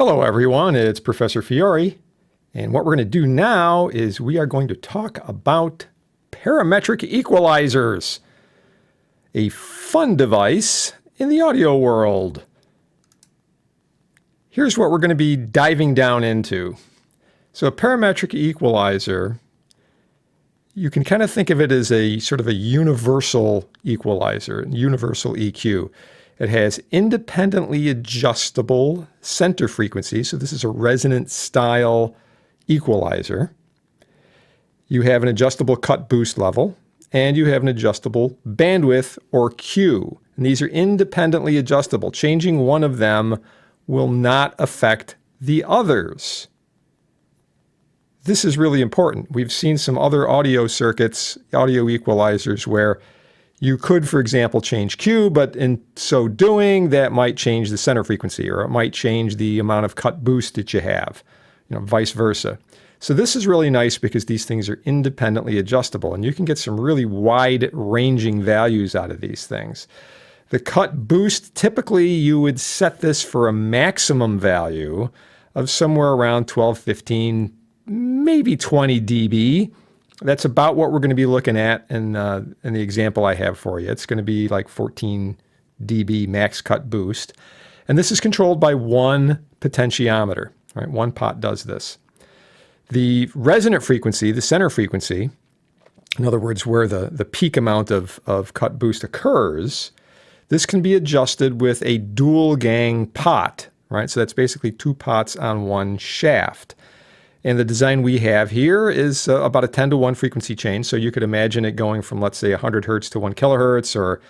Hello everyone, it's Professor Fiore, and what we're going to do now is we are going to talk about parametric equalizers, a fun device in the audio world. Here's what we're going to be diving down into. So a parametric equalizer, you can kind of think of it as a sort of a universal equalizer, universal EQ. It has independently adjustable center frequency. So this is a resonant style equalizer. You have an adjustable cut boost level, and you have an adjustable bandwidth or Q. And these are independently adjustable. Changing one of them will not affect the others. This is really important. We've seen some other audio circuits, audio equalizers, where you could, for example, change Q, but in so doing, that might change the center frequency, or it might change the amount of cut boost that you have, vice versa. So this is really nice because these things are independently adjustable, and you can get some really wide-ranging values out of these things. The cut boost, typically you would set this for a maximum value of somewhere around 12, 15, maybe 20 dB. That's about what we're going to be looking at in the example I have for you. It's going to be like 14 dB max cut boost. And this is controlled by one potentiometer, right? One pot does this. The resonant frequency, the center frequency, in other words, where the peak amount of cut boost occurs, this can be adjusted with a dual gang pot, right? So that's basically two pots on one shaft. And the design we have here is about a 10-to-1 frequency change. So you could imagine it going from, let's say, 100 hertz to 1 kilohertz, or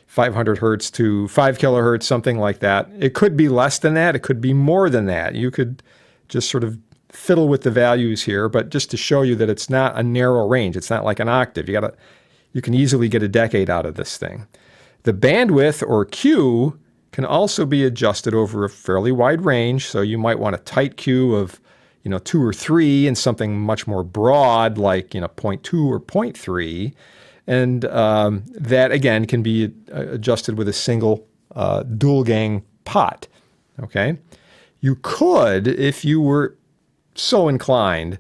500 hertz to 5 kilohertz, something like that. It could be less than that. It could be more than that. You could just sort of fiddle with the values here, but just to show you that it's not a narrow range. It's not like an octave. You can easily get a decade out of this thing. The bandwidth, or Q, can also be adjusted over a fairly wide range. So you might want a tight Q of 2 or 3, and something much more broad like 0.2 or 0.3. And that, again, can be adjusted with a single dual gang pot. Okay? You could, if you were so inclined,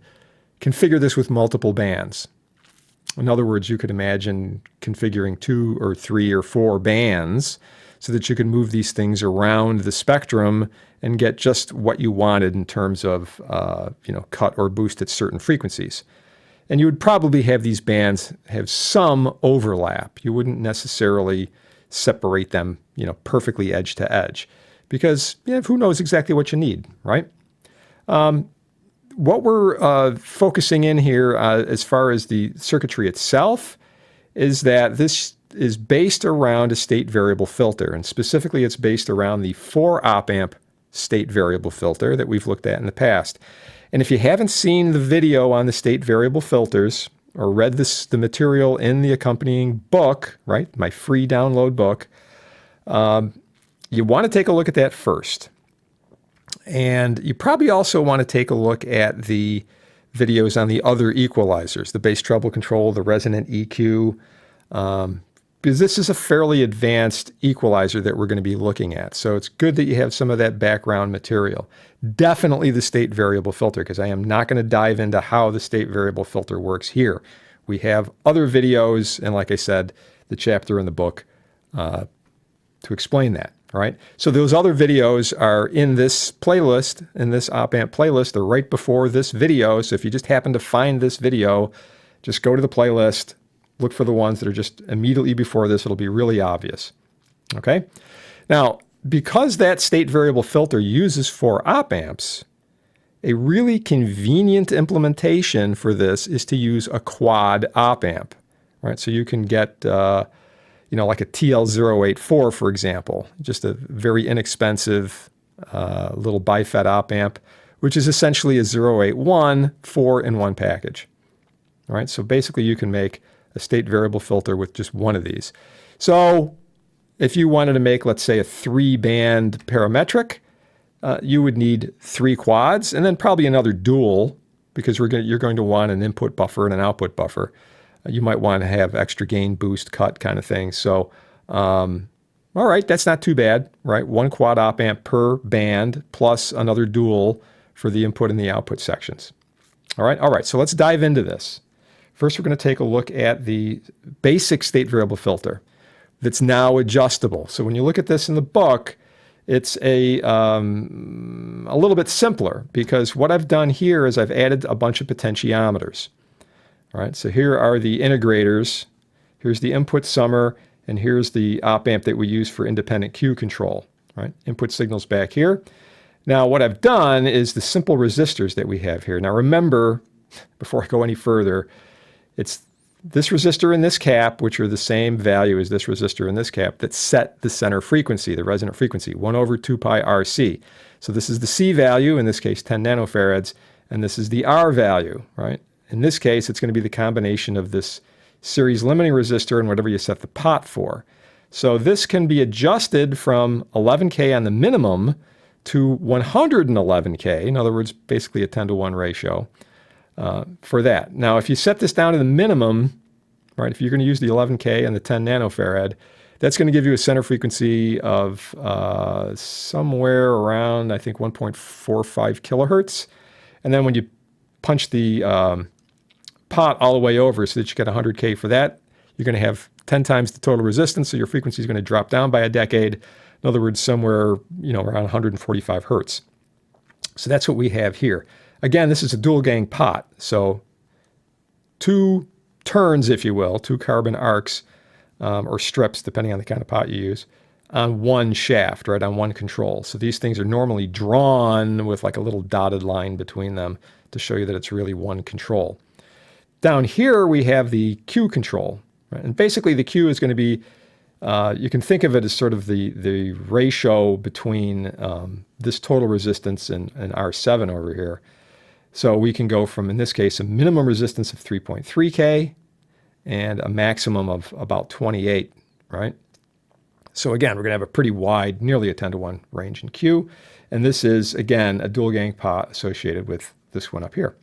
configure this with multiple bands. In other words, you could imagine configuring 2 or 3 or 4 bands so that you can move these things around the spectrum and get just what you wanted in terms of cut or boost at certain frequencies. And you would probably have these bands have some overlap. You wouldn't necessarily separate them perfectly edge to edge, because who knows exactly what you need, right? What we're focusing in here as far as the circuitry itself is that this is based around a state variable filter, and specifically it's based around the 4 op amp state variable filter that we've looked at in the past. And if you haven't seen the video on the state variable filters, or read the material in the accompanying book, right, my free download book, you want to take a look at that first. And you probably also want to take a look at the videos on the other equalizers, the bass treble control, the resonant EQ, because this is a fairly advanced equalizer that we're going to be looking at. So it's good that you have some of that background material. Definitely the state variable filter, because I am not going to dive into how the state variable filter works here. We have other videos, and like I said, the chapter in the book to explain that. All right. So those other videos are in this playlist, in this op-amp playlist. They're right before this video. So if you just happen to find this video, just go to the playlist, look for the ones that are just immediately before this. It'll be really obvious. Okay. Now, because that state variable filter uses 4 op-amps, a really convenient implementation for this is to use a quad op-amp. Right. So you can get like a TL084, for example, just a very inexpensive little BiFET op-amp, which is essentially a 081 4-in-1 package. All right, so basically you can make a state variable filter with just one of these. So if you wanted to make, let's say, a 3-band parametric, you would need 3 quads, and then probably another dual, because you're going to want an input buffer and an output buffer. You might want to have extra gain, boost, cut kind of thing. So All right, that's not too bad, right? 1 quad op amp per band plus another dual for the input and the output sections. All right, so let's dive into this. First, we're going to take a look at the basic state variable filter that's now adjustable. So when you look at this in the book, it's a little bit simpler because what I've done here is I've added a bunch of potentiometers. All right, so here are the integrators. Here's the input summer, and here's the op amp that we use for independent Q control. Right, input signals back here. Now, what I've done is the simple resistors that we have here. Now, remember, before I go any further, it's this resistor and this cap, which are the same value as this resistor and this cap, that set the center frequency, the resonant frequency, 1 over 2 pi RC. So this is the C value, in this case 10 nanofarads, and this is the R value, right? In this case, it's going to be the combination of this series limiting resistor and whatever you set the pot for. So this can be adjusted from 11K on the minimum to 111K, in other words, basically a 10-to-1 ratio. For that. Now, if you set this down to the minimum, right, if you're going to use the 11K and the 10 nanofarad, that's going to give you a center frequency of somewhere around, I think, 1.45 kilohertz. And then when you punch the pot all the way over so that you get 100K for that, you're going to have 10 times the total resistance, so your frequency is going to drop down by a decade. In other words, somewhere, around 145 hertz. So that's what we have here. Again, this is a dual gang pot, so 2 turns, if you will, 2 carbon arcs or strips, depending on the kind of pot you use, on one shaft, right, on one control. So these things are normally drawn with like a little dotted line between them to show you that it's really one control. Down here, we have the Q control, right? And basically the Q is going to be, you can think of it as sort of the ratio between this total resistance and R7 over here. So we can go from, in this case, a minimum resistance of 3.3K and a maximum of about 28, right? So again, we're going to have a pretty wide, nearly a 10-to-1 range in Q. And this is, again, a dual gang pot associated with this one up here.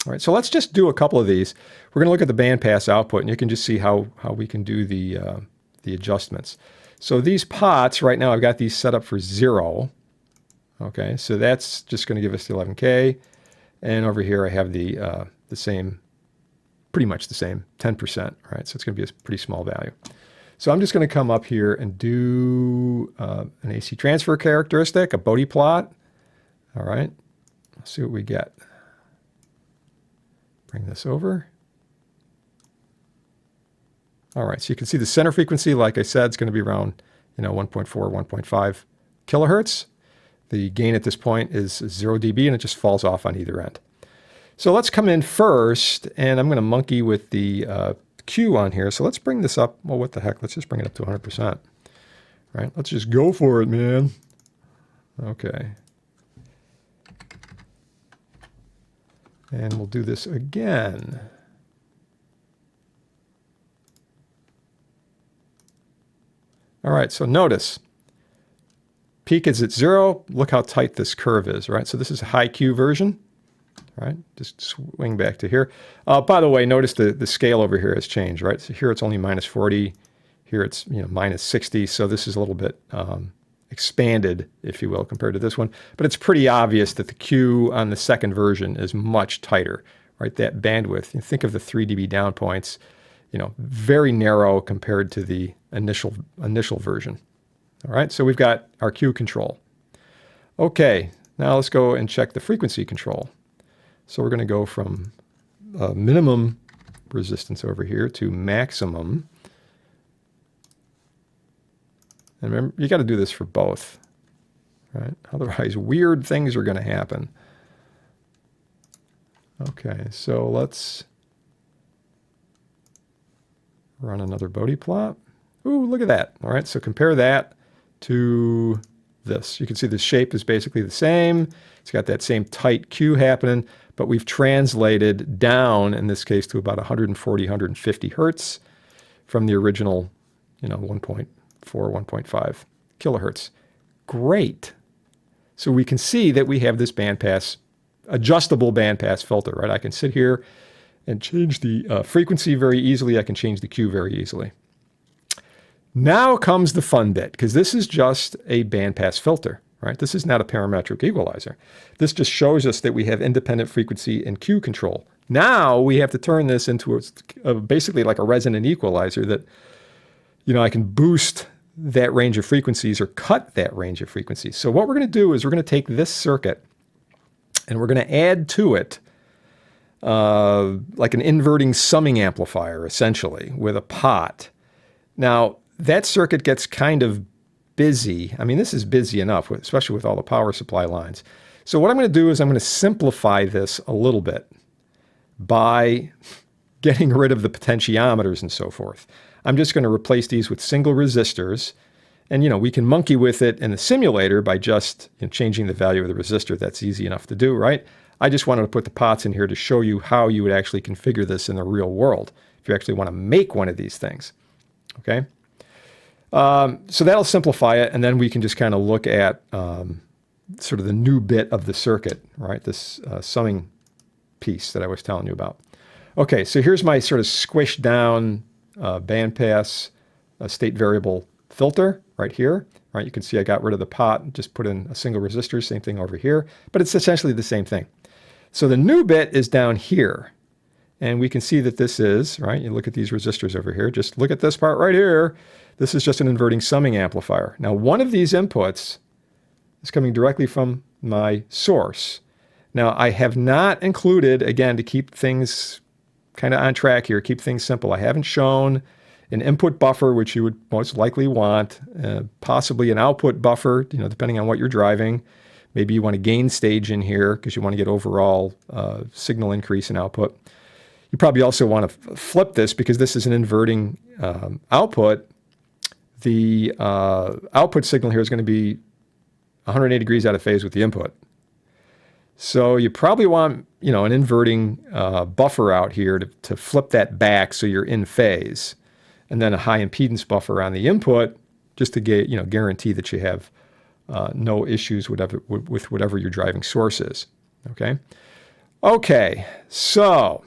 All right, so let's just do a couple of these. We're going to look at the bandpass output, and you can just see how we can do the adjustments. So these pots, right now, I've got these set up for 0. Okay, so that's just going to give us the 11K. And over here, I have the same, pretty much the same, 10%, right? So it's going to be a pretty small value. So I'm just going to come up here and do an AC transfer characteristic, a Bode plot. All right, let's see what we get. Bring this over. All right, so you can see the center frequency, like I said, is going to be around 1.4, 1.5 kilohertz. The gain at this point is 0 dB, and it just falls off on either end. So let's come in first, and I'm going to monkey with the Q on here. So let's bring this up. Well, what the heck? Let's just bring it up to 100%. Right? Let's just go for it, man. Okay. And we'll do this again. All right, so notice. Peak is at 0. Look how tight this curve is, right? So this is a high Q version, right? Just swing back to here. By the way, notice the scale over here has changed, right? So here it's only minus 40. Here it's minus 60. So this is a little bit expanded, if you will, compared to this one. But it's pretty obvious that the Q on the second version is much tighter, right? That bandwidth. You think of the 3 dB down points, very narrow compared to the initial version. All right, so we've got our Q control. Okay, now let's go and check the frequency control. So we're going to go from minimum resistance over here to maximum. And remember, you got to do this for both, right? Otherwise, weird things are going to happen. Okay, so let's run another Bode plot. Ooh, look at that. All right, so compare that to this. You can see the shape is basically the same. It's got that same tight Q happening, but we've translated down, in this case, to about 140, 150 hertz from the original, 1.4, 1.5 kilohertz. Great. So we can see that we have this bandpass, adjustable bandpass filter, right? I can sit here and change the frequency very easily. I can change the Q very easily. Now comes the fun bit, because this is just a bandpass filter, right? This is not a parametric equalizer. This just shows us that we have independent frequency and Q control. Now we have to turn this into basically like a resonant equalizer that, I can boost that range of frequencies or cut that range of frequencies. So what we're going to do is we're going to take this circuit and we're going to add to it like an inverting summing amplifier, essentially, with a pot. Now, that circuit gets kind of busy. I mean, this is busy enough, especially with all the power supply lines. So what I'm going to do is I'm going to simplify this a little bit by getting rid of the potentiometers and so forth. I'm just going to replace these with single resistors. And, we can monkey with it in the simulator by just changing the value of the resistor. That's easy enough to do, right? I just wanted to put the pots in here to show you how you would actually configure this in the real world if you actually want to make one of these things, okay? So that'll simplify it, and then we can just kind of look at sort of the new bit of the circuit, right? This summing piece that I was telling you about. Okay, so here's my sort of squished down bandpass state variable filter right here. Right, you can see I got rid of the pot and just put in a single resistor, same thing over here, but it's essentially the same thing. So the new bit is down here, and we can see that this is, right, you look at these resistors over here, just look at this part right here. This is just an inverting summing amplifier. Now, one of these inputs is coming directly from my source. Now, I have not included, again, to keep things kind of on track here, keep things simple, I haven't shown an input buffer, which you would most likely want, possibly an output buffer, depending on what you're driving. Maybe you want a gain stage in here because you want to get overall signal increase in output. You probably also want to flip this because this is an inverting output. The output signal here is going to be 180 degrees out of phase with the input. So you probably want, an inverting buffer out here to flip that back so you're in phase. And then a high impedance buffer on the input just to guarantee that you have no issues with whatever your driving source is, okay? Okay, so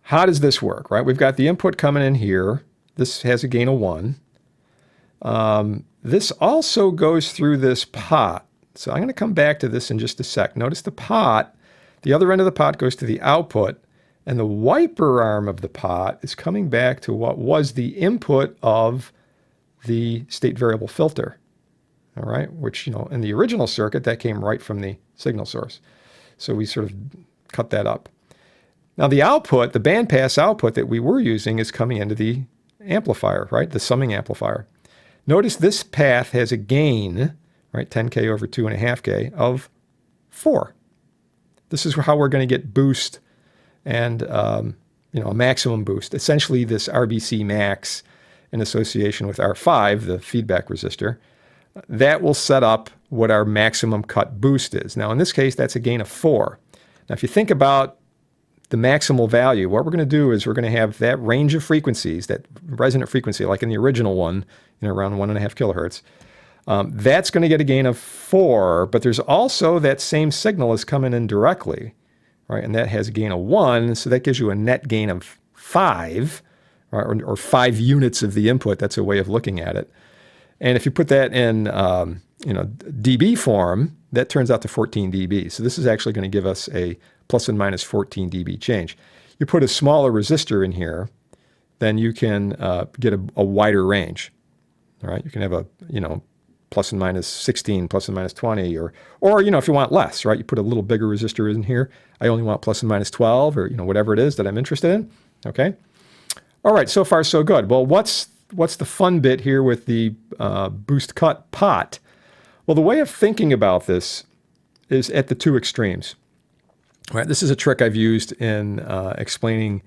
how does this work, right? We've got the input coming in here. This has a gain of 1. This also goes through this pot. So I'm going to come back to this in just a sec. Notice the pot, the other end of the pot goes to the output, and the wiper arm of the pot is coming back to what was the input of the state variable filter, all right? Which, in the original circuit, that came right from the signal source. So we sort of cut that up. Now the output, the bandpass output that we were using is coming into the amplifier, right? The summing amplifier. Notice this path has a gain, right? 10K over 2.5K of 4. This is how we're going to get boost and a maximum boost. Essentially this RBC max in association with R5, the feedback resistor, that will set up what our maximum cut boost is. Now in this case, that's a gain of 4. Now if you think about the maximal value, what we're going to do is we're going to have that range of frequencies, that resonant frequency, like in the original one, around 1.5 kilohertz. That's going to get a gain of 4, but there's also that same signal is coming in directly, right? And that has a gain of 1, so that gives you a net gain of 5, right? Or 5 units of the input. That's a way of looking at it. And if you put that in, dB form, that turns out to 14 dB. So this is actually going to give us a plus and minus 14 dB change. You put a smaller resistor in here, then you can get a wider range. All right, you can have a plus and minus 16, plus and minus 20, or if you want less, right? You put a little bigger resistor in here. I only want plus and minus 12, or whatever it is that I'm interested in. Okay. All right, so far so good. Well, what's the fun bit here with the boost cut pot? Well, the way of thinking about this is at the two extremes. Right, this is a trick I've used in explaining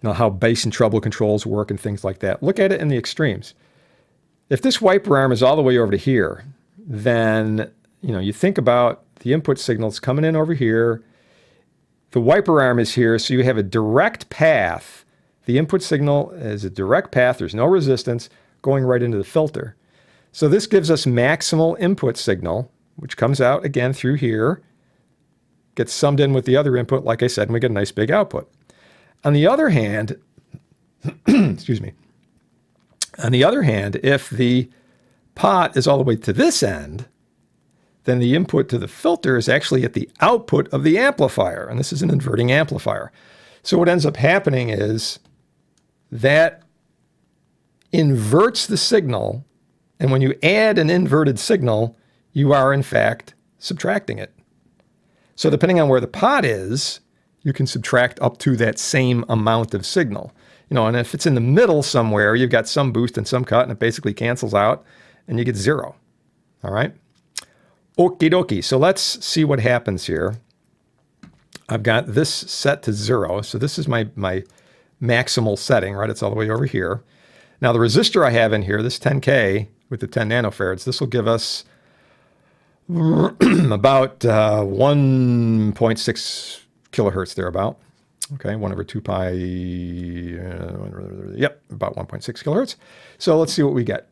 how bass and treble controls work and things like that. Look at it in the extremes. If this wiper arm is all the way over to here, then you think about the input signals coming in over here. The wiper arm is here, so you have a direct path. The input signal is a direct path. There's no resistance going right into the filter. So this gives us maximal input signal, which comes out again through here, gets summed in with the other input, like I said, and we get a nice big output. On the other hand, excuse me, On the other hand, if the pot is all the way to this end, then the input to the filter is actually at the output of the amplifier. And this is an inverting amplifier. So what ends up happening is that inverts the signal. And when you add an inverted signal, you are in fact subtracting it. So depending on where the pot is, you can subtract up to that same amount of signal. And if it's in the middle somewhere, you've got some boost and some cut, and it basically cancels out, and you get 0. All right? Okie dokie. So let's see what happens here. I've got this set to 0. So this is my maximal setting, right? It's all the way over here. Now the resistor I have in here, this 10K with the 10 nanofarads, this will give us about 1.6 kilohertz thereabout. Okay, 1 over 2 pi, yep, about 1.6 kilohertz. So let's see what we get.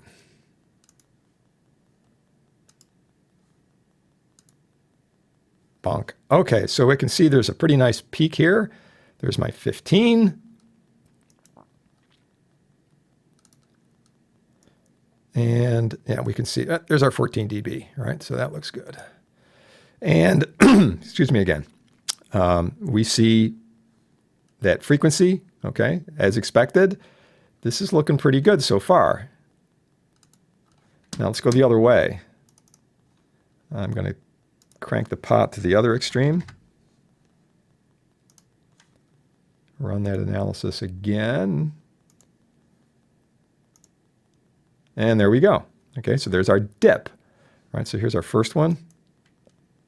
Bonk. Okay, so we can see there's a pretty nice peak here. There's my 15. And yeah, we can see there's our 14 dB, right? So that looks good. And excuse me again. We see that frequency, okay, as expected. This is looking pretty good so far. Now let's go the other way. I'm going to crank the pot to the other extreme. Run that analysis again. And there we go. Okay, so there's our dip. All right, so here's our first one.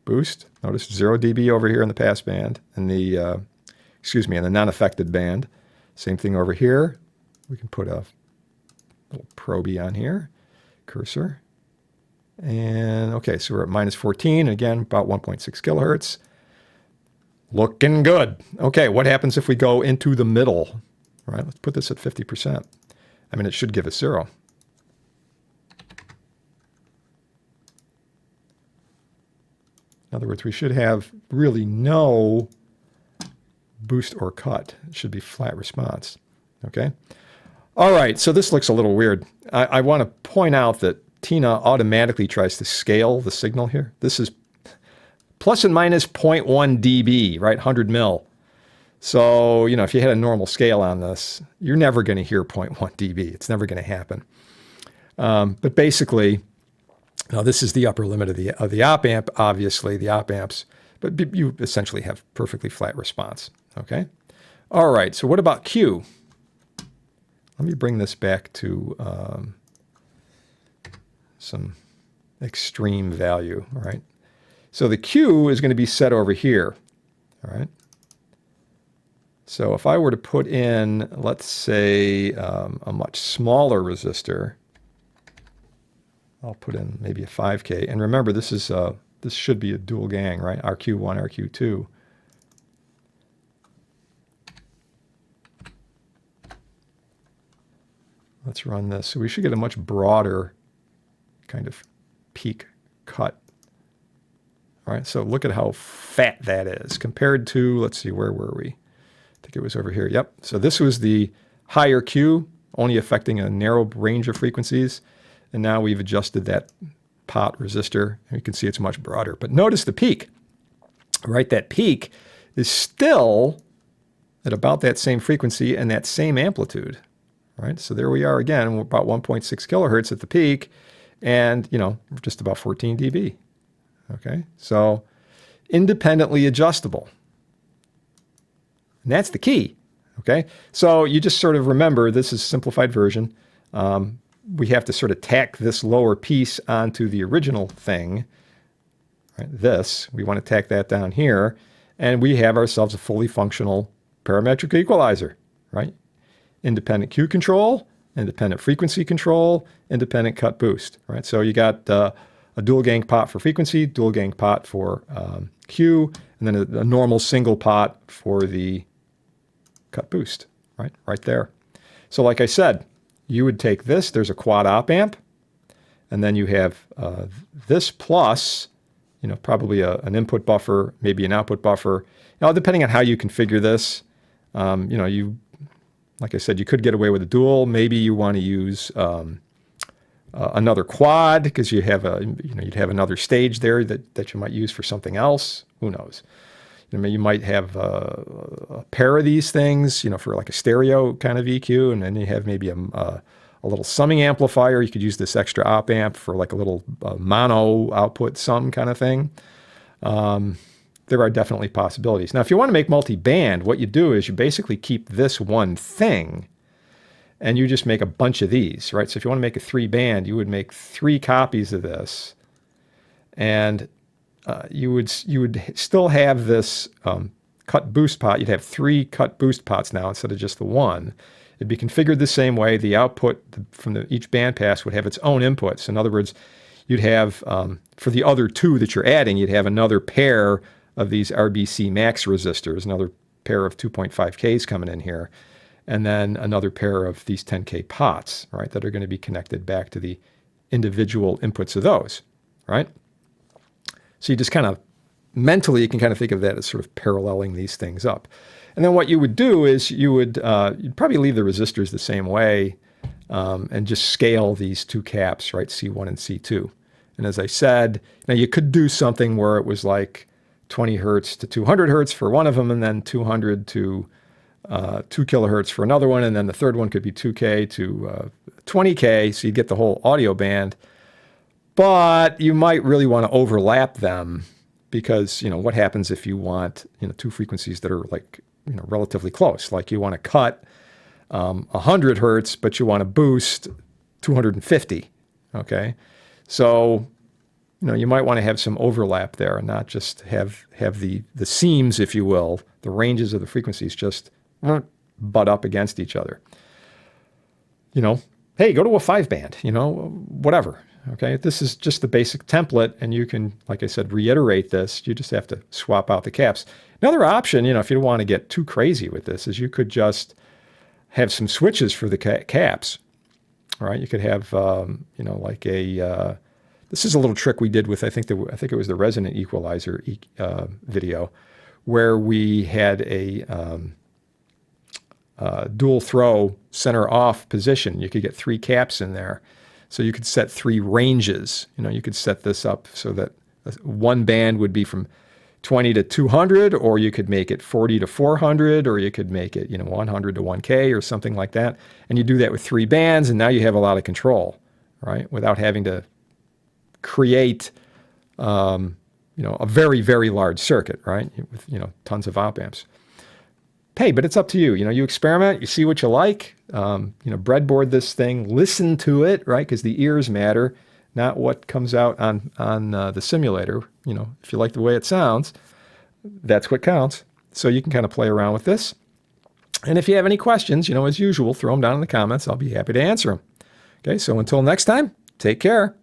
Boost. Notice 0 dB over here in the pass band and the, in the non-affected band. Same thing over here. We can put a little proby on here, cursor. And okay, so we're at minus 14, again, about 1.6 kilohertz. Looking good. Okay, what happens if we go into the middle? All right, let's put this at 50%. I mean, it should give us 0. In other words, we should have really no boost or cut. It should be flat response. Okay. All right. So this looks a little weird. I want to point out that Tina automatically tries to scale the signal here. This is plus and minus 0.1 dB, right? 100 mil. So, if you had a normal scale on this, you're never going to hear 0.1 dB. It's never going to happen. But basically, now this is the upper limit of the op amp, obviously, the op amps, but you essentially have perfectly flat response, okay? All right, so what about Q? Let me bring this back to some extreme value, all right? So the Q is going to be set over here, all right? So if I were to put in, let's say, a much smaller resistor, I'll put in maybe a 5K. And remember, this should be a dual gang, right? RQ1, RQ2. Let's run this. So we should get a much broader kind of peak cut. All right, so look at how fat that is compared to, let's see, where were we? I think it was over here. Yep. So this was the higher Q, only affecting a narrow range of frequencies. And now we've adjusted that pot resistor, and you can see it's much broader. But notice the peak, right? That peak is still at about that same frequency and that same amplitude, right? So there we are again, we're about 1.6 kilohertz at the peak, and, just about 14 dB, okay? So independently adjustable. And that's the key, okay? So you just sort of remember, this is a simplified version. We have to sort of tack this lower piece onto the original thing, right? This, we want to tack that down here, and we have ourselves a fully functional parametric equalizer, right? Independent Q control, independent frequency control, independent cut boost, right? So you got a dual gang pot for frequency, dual gang pot for Q, and then a normal single pot for the cut boost, right? Right there. So like I said, you would take this, there's a quad op amp, and then you have this plus, probably an input buffer, maybe an output buffer. Now, depending on how you configure this, you Like I said, you could get away with a dual. Maybe you want to use another quad because you have you'd have another stage there that you might use for something else. Who knows? You might have a pair of these things, for like a stereo kind of EQ, and then you have maybe a little summing amplifier. You could use this extra op amp for like a little mono output sum kind of thing. There are definitely possibilities. Now, if you want to make multi-band, what you do is you basically keep this one thing and you just make a bunch of these, right? So if you want to make a 3-band, you would make 3 copies of this, and you would still have this cut boost pot. You'd have 3 cut boost pots now instead of just the one. It'd be configured the same way. The output from each bandpass would have its own inputs. In other words, you'd have, for the other 2 that you're adding, you'd have another pair of these RBC max resistors, another pair of 2.5Ks coming in here, and then another pair of these 10K pots, right, that are going to be connected back to the individual inputs of those, right? So you just kind of, mentally, you can kind of think of that as sort of paralleling these things up. And then what you would do is you'd probably leave the resistors the same way and just scale these 2 caps, right, C1 and C2. And as I said, now you could do something where it was like 20 hertz to 200 hertz for one of them, and then 200 to 2 kilohertz for another one, and then the third one could be 2K to 20K, so you get the whole audio band. But you might really want to overlap them because, what happens if you want, 2 frequencies that are like, relatively close? Like you want to cut 100 hertz, but you want to boost 250, okay? So, you might want to have some overlap there and not just have the seams, if you will, the ranges of the frequencies just butt up against each other. Hey, go to a 5-band, whatever. Okay, this is just the basic template, and you can, like I said, reiterate this. You just have to swap out the caps. Another option, if you don't want to get too crazy with this, is you could just have some switches for the caps. All right, you could have, like a. This is a little trick we did with I think it was the resonant equalizer video, where we had a dual throw center off position. You could get 3 caps in there. So you could set 3 ranges. You could set this up so that one band would be from 20 to 200, or you could make it 40 to 400, or you could make it, 100 to 1K or something like that. And you do that with 3 bands, and now you have a lot of control, right? Without having to create, a very, very large circuit, right? With, tons of op amps. Hey, but it's up to you. You experiment, you see what you like, breadboard this thing, listen to it, right? Because the ears matter, not what comes out on the simulator. If you like the way it sounds, that's what counts. So you can kind of play around with this. And if you have any questions, as usual, throw them down in the comments. I'll be happy to answer them. Okay, so until next time, take care.